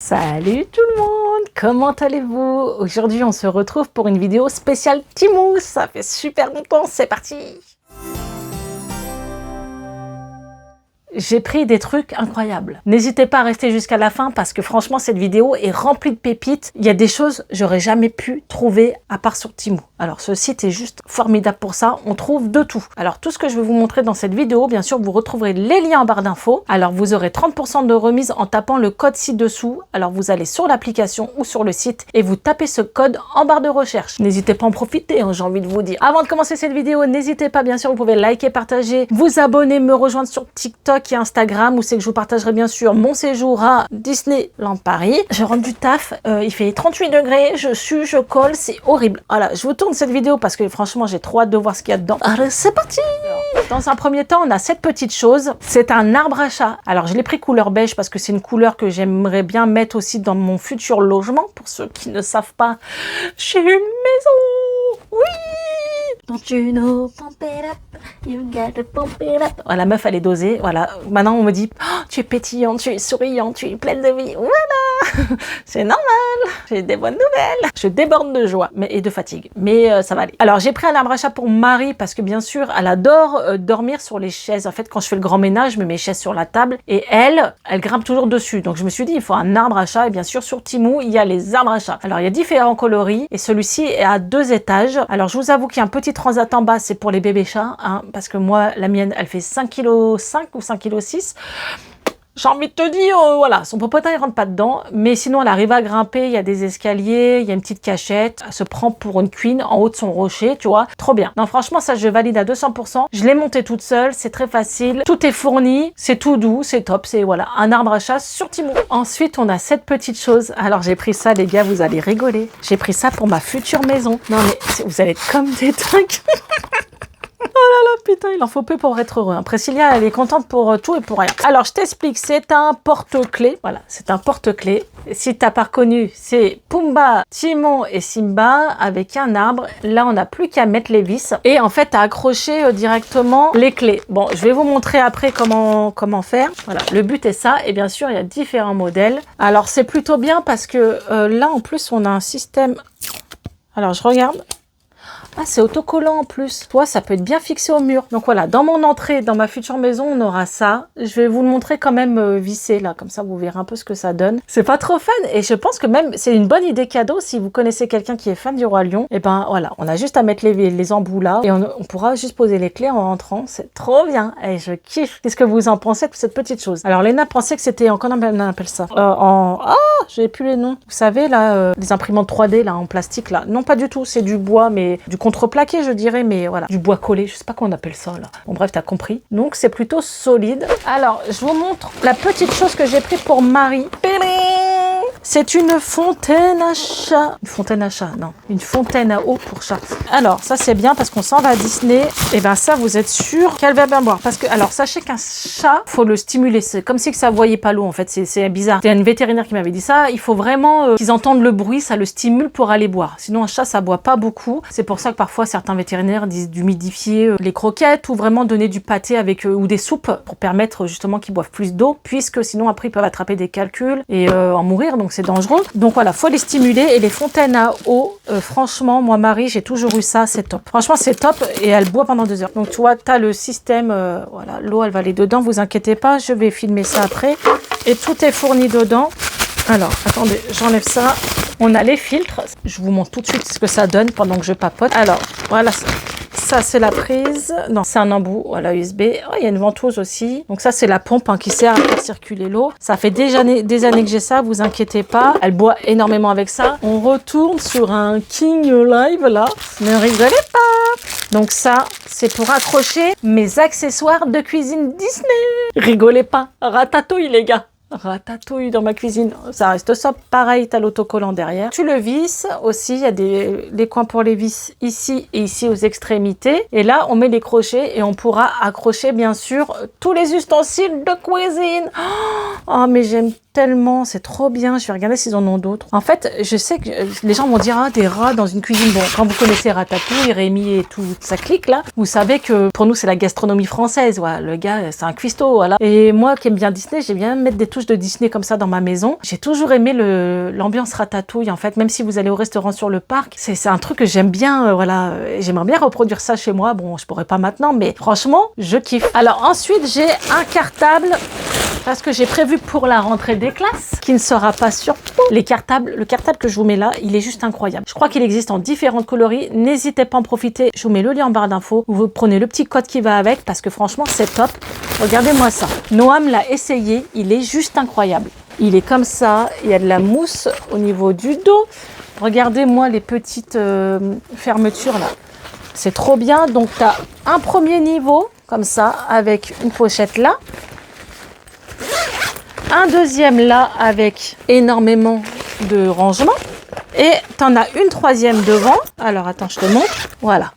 Salut tout le monde, comment allez-vous? Aujourd'hui on se retrouve pour une vidéo spéciale Temu, ça fait super longtemps, c'est parti! J'ai pris des trucs incroyables. N'hésitez pas à rester jusqu'à la fin parce que franchement cette vidéo est remplie de pépites. Il y a des choses que j'aurais jamais pu trouver à part sur Temu. Alors ce site est juste formidable pour ça, on trouve de tout. Alors tout ce que je vais vous montrer dans cette vidéo, bien sûr vous retrouverez les liens en barre d'infos. Alors vous aurez 30% de remise en tapant le code ci-dessous. Alors vous allez sur l'application ou sur le site et vous tapez ce code en barre de recherche. N'hésitez pas à en profiter, hein, j'ai envie de vous dire. Avant de commencer cette vidéo, n'hésitez pas, bien sûr vous pouvez liker, partager, vous abonner, me rejoindre sur TikTok et Instagram où c'est que je vous partagerai bien sûr mon séjour à Disneyland Paris. Je rentre du taf, il fait 38 degrés, je sue, je colle, c'est horrible. Voilà, je vous tourne cette vidéo parce que franchement j'ai trop hâte de voir ce qu'il y a dedans. Allez, c'est parti! Dans un premier temps, on a cette petite chose. C'est un arbre à chat. Alors je l'ai pris couleur beige parce que c'est une couleur que j'aimerais bien mettre aussi dans mon futur logement. Pour ceux qui ne savent pas, j'ai une maison! Oui! Don't you know, pump it up, you gotta pump it up. Oh, la meuf, elle est dosée, voilà. Maintenant, on me dit, oh, tu es pétillante, tu es souriante, tu es pleine de vie. Voilà! C'est normal, j'ai des bonnes nouvelles. Je déborde de joie et de fatigue, mais ça va aller. Alors, j'ai pris un arbre à chat pour Marie parce que, bien sûr, elle adore dormir sur les chaises. En fait, quand je fais le grand ménage, je mets mes chaises sur la table et elle grimpe toujours dessus. Donc, je me suis dit, il faut un arbre à chat et bien sûr, sur Temu, il y a les arbres à chat. Alors, il y a différents coloris et celui-ci est à 2 étages. Alors, je vous avoue qu'il y a un petit transat en bas, c'est pour les bébés chats, hein, parce que moi, la mienne, elle fait 5,5 kg ou 5,6 kg. J'ai envie de te dire, voilà, son popotin, il rentre pas dedans, mais sinon, elle arrive à grimper, il y a des escaliers, il y a une petite cachette, elle se prend pour une queen en haut de son rocher, tu vois, trop bien. Non, franchement, ça, je valide à 200%. Je l'ai monté toute seule, c'est très facile, tout est fourni, c'est tout doux, c'est top, c'est, voilà, un arbre à chat sur Temu. Ensuite, on a cette petite chose. Alors, j'ai pris ça, les gars, vous allez rigoler. J'ai pris ça pour ma future maison. Non, mais vous allez être comme des trucs. Oh là là, putain, il en faut peu pour être heureux. Priscilla, elle est contente pour tout et pour rien. Alors, je t'explique, c'est un porte-clés. Voilà, c'est un porte-clés. Si t'as pas reconnu, c'est Pumba, Timon et Simba avec un arbre. Là, on n'a plus qu'à mettre les vis. Et en fait, à accrocher directement les clés. Bon, je vais vous montrer après comment faire. Voilà, le but est ça. Et bien sûr, il y a différents modèles. Alors, c'est plutôt bien parce que là, en plus, on a un système... Alors, je regarde. Ah, c'est autocollant en plus. Toi, ça peut être bien fixé au mur. Donc voilà, dans mon entrée, dans ma future maison, on aura ça. Je vais vous le montrer quand même vissé là, comme ça vous verrez un peu ce que ça donne. C'est pas trop fun et je pense que même c'est une bonne idée cadeau si vous connaissez quelqu'un qui est fan du Roi Lion. Et ben voilà, on a juste à mettre les embouts là et on pourra juste poser les clés en rentrant. C'est trop bien et je kiffe. Qu'est-ce que vous en pensez de cette petite chose? Alors Léna pensait que c'était comment on appelle ça j'ai plus les noms. Vous savez là, les imprimantes 3D là en plastique là. Non pas du tout, c'est du bois mais du contreplaqué je dirais, mais voilà, du bois collé, je sais pas comment on appelle ça là. Bon bref, t'as compris. Donc c'est plutôt solide. Alors, je vous montre la petite chose que j'ai pris pour Marie. C'est une fontaine à chat. Une fontaine à chat, non. Une fontaine à eau pour chat. Alors, ça c'est bien parce qu'on s'en va à Disney. Et ben ça, vous êtes sûr qu'elle va bien boire. Parce que, alors, sachez qu'un chat, faut le stimuler. C'est comme si que ça voyait pas l'eau, en fait. C'est bizarre. C'est une vétérinaire qui m'avait dit ça. Il faut vraiment qu'ils entendent le bruit, ça le stimule pour aller boire. Sinon, un chat, ça boit pas beaucoup. C'est pour ça que parfois, certains vétérinaires disent d'humidifier les croquettes ou vraiment donner du pâté avec ou des soupes pour permettre justement qu'ils boivent plus d'eau. Puisque sinon, après, ils peuvent attraper des calculs et en mourir. Donc, c'est dangereux. Donc voilà, faut les stimuler. Et les fontaines à eau, franchement, moi, Marie, j'ai toujours eu ça, c'est top. Franchement, c'est top et elle boit pendant 2 heures. Donc tu vois, t'as le système, voilà, l'eau, elle va aller dedans, vous inquiétez pas, je vais filmer ça après. Et tout est fourni dedans. Alors, attendez, j'enlève ça. On a les filtres. Je vous montre tout de suite ce que ça donne pendant que je papote. Alors, voilà ça. Ça, c'est la prise. Non, c'est un embout, voilà, USB. Oh, il y a une ventouse aussi. Donc ça, c'est la pompe qui sert à faire circuler l'eau. Ça fait des années que j'ai ça, vous inquiétez pas. Elle boit énormément avec ça. On retourne sur un King Live, là. Ne rigolez pas. Donc ça, c'est pour accrocher mes accessoires de cuisine Disney. Rigolez pas. Ratatouille, les gars. Ratatouille dans ma cuisine, ça reste ça. Pareil, t'as l'autocollant derrière. Tu le visses aussi, il y a des coins pour les vis ici et ici aux extrémités. Et là, on met les crochets et on pourra accrocher bien sûr tous les ustensiles de cuisine. Oh, mais j'aime tellement, c'est trop bien. Je vais regarder s'ils en ont d'autres. En fait, je sais que les gens vont dire, ah, des rats dans une cuisine. Bon, quand vous connaissez Ratatouille, Rémi et tout ça clique là, vous savez que pour nous, c'est la gastronomie française. Ouais, le gars, c'est un cuistot, voilà. Et moi qui aime bien Disney, j'aime bien mettre des touches de Disney comme ça dans ma maison. J'ai toujours aimé l'ambiance Ratatouille, en fait. Même si vous allez au restaurant sur le parc, c'est un truc que j'aime bien, voilà. J'aimerais bien reproduire ça chez moi. Bon, je pourrais pas maintenant, mais franchement, je kiffe. Alors ensuite, j'ai un cartable parce que j'ai prévu pour la rentrée des classes, qui ne sera pas sur le cartable que je vous mets là, il est juste incroyable. Je crois qu'il existe en différentes coloris. N'hésitez pas à en profiter. Je vous mets le lien en barre d'infos. Vous prenez le petit code qui va avec parce que franchement, c'est top. Regardez-moi ça. Noam l'a essayé. Il est juste incroyable. Il est comme ça. Il y a de la mousse au niveau du dos. Regardez-moi les petites fermetures là. C'est trop bien. Donc, tu as un premier niveau comme ça avec une pochette là. Un deuxième là avec énormément de rangement. Et tu en as une troisième devant. Alors attends, je te montre. Voilà.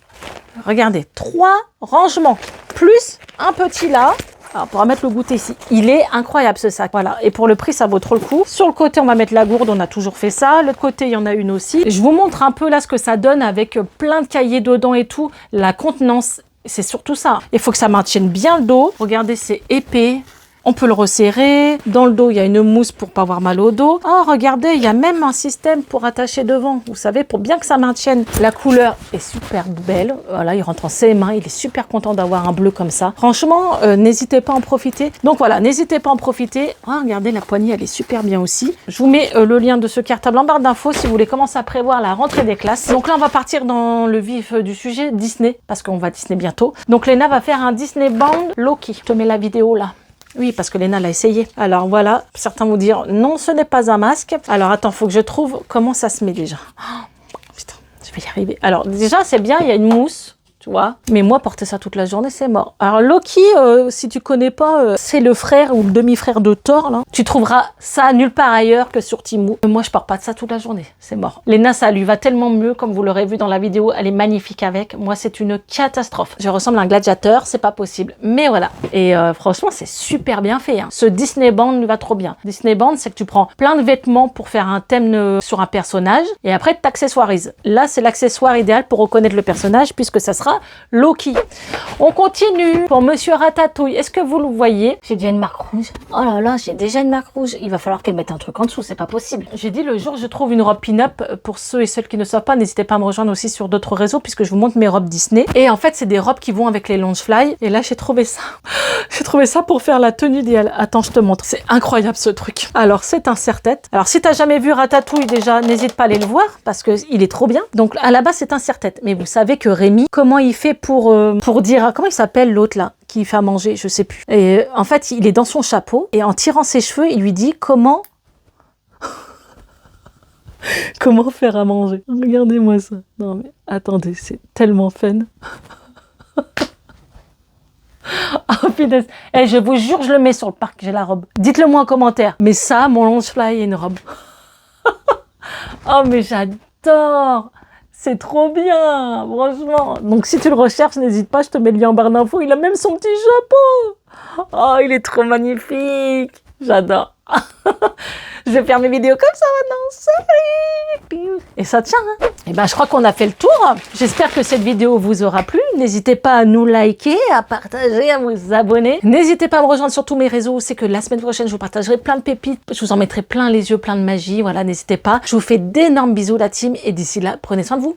Regardez, 3 rangements. Plus un petit là. Alors, on pourra mettre le goûter ici. Il est incroyable ce sac. Voilà. Et pour le prix, ça vaut trop le coup. Sur le côté, on va mettre la gourde. On a toujours fait ça. L'autre côté, il y en a une aussi. Je vous montre un peu là ce que ça donne avec plein de cahiers dedans et tout. La contenance, c'est surtout ça. Il faut que ça maintienne bien le dos. Regardez, c'est épais. On peut le resserrer. Dans le dos, il y a une mousse pour pas avoir mal au dos. Oh, regardez, il y a même un système pour attacher devant. Vous savez, pour bien que ça maintienne. La couleur est super belle. Voilà, il rentre en CM1. Il est super content d'avoir un bleu comme ça. Franchement, n'hésitez pas à en profiter. Donc voilà, n'hésitez pas à en profiter. Oh, regardez, la poignée, elle est super bien aussi. Je vous mets le lien de ce cartable en barre d'infos si vous voulez commencer à prévoir la rentrée des classes. Donc là, on va partir dans le vif du sujet, Disney, parce qu'on va Disney bientôt. Donc Léna va faire un Disney Band Loki. Je te mets la vidéo là. Oui, parce que Léna l'a essayé. Alors voilà, certains vont dire non, ce n'est pas un masque. Alors attends, faut que je trouve comment ça se met déjà. Oh, putain, je vais y arriver. Alors déjà, c'est bien, il y a une mousse. Tu vois, mais moi, porter ça toute la journée, c'est mort. Alors, Loki, si tu connais pas, c'est le frère ou le demi-frère de Thor, là. Tu trouveras ça nulle part ailleurs que sur Temu. Moi, je porte pas de ça toute la journée. C'est mort. Léna, ça lui va tellement mieux, comme vous l'aurez vu dans la vidéo. Elle est magnifique avec. Moi, c'est une catastrophe. Je ressemble à un gladiateur, c'est pas possible. Mais voilà. Et franchement, c'est super bien fait. Hein. Ce Disney Band lui va trop bien. Disney Band, c'est que tu prends plein de vêtements pour faire un thème sur un personnage et après, tu t'accessoirises. Là, c'est l'accessoire idéal pour reconnaître le personnage puisque ça sera Loki. On continue pour Monsieur Ratatouille. Est-ce que vous le voyez? J'ai déjà une marque rouge. Oh là là, j'ai déjà une marque rouge. Il va falloir qu'elle mette un truc en dessous, c'est pas possible. J'ai dit le jour je trouve une robe pin-up. Pour ceux et celles qui ne savent pas, n'hésitez pas à me rejoindre aussi sur d'autres réseaux puisque je vous montre mes robes Disney. Et en fait, c'est des robes qui vont avec les Loungefly. Et là, j'ai trouvé ça. J'ai trouvé ça pour faire la tenue idéale. Attends, je te montre. C'est incroyable ce truc. Alors, c'est un serre-tête. Alors, si t'as jamais vu Ratatouille déjà, n'hésite pas à aller le voir parce que il est trop bien. Donc, à la base, c'est un serre-tête. Mais vous savez que Rémi, comment il fait pour dire, comment il s'appelle l'autre là qui fait à manger, je sais plus. Et en fait, il est dans son chapeau et en tirant ses cheveux, il lui dit comment comment faire à manger. Regardez-moi ça. Non mais attendez, c'est tellement fun. Oh punaise. Eh, je vous jure, je le mets sur le parc, j'ai la robe. Dites-le moi en commentaire. Mais ça, mon Loungefly est une robe. Oh mais j'adore. C'est trop bien, franchement. Donc, si tu le recherches, n'hésite pas, je te mets le lien en barre d'infos. Il a même son petit chapeau. Oh, il est trop magnifique. J'adore. Je vais faire mes vidéos comme ça maintenant. Et ça tient. Hein. Et ben, je crois qu'on a fait le tour. J'espère que cette vidéo vous aura plu. N'hésitez pas à nous liker, à partager, à vous abonner. N'hésitez pas à me rejoindre sur tous mes réseaux. C'est que la semaine prochaine, je vous partagerai plein de pépites. Je vous en mettrai plein les yeux, plein de magie. Voilà, n'hésitez pas. Je vous fais d'énormes bisous, la team. Et d'ici là, prenez soin de vous.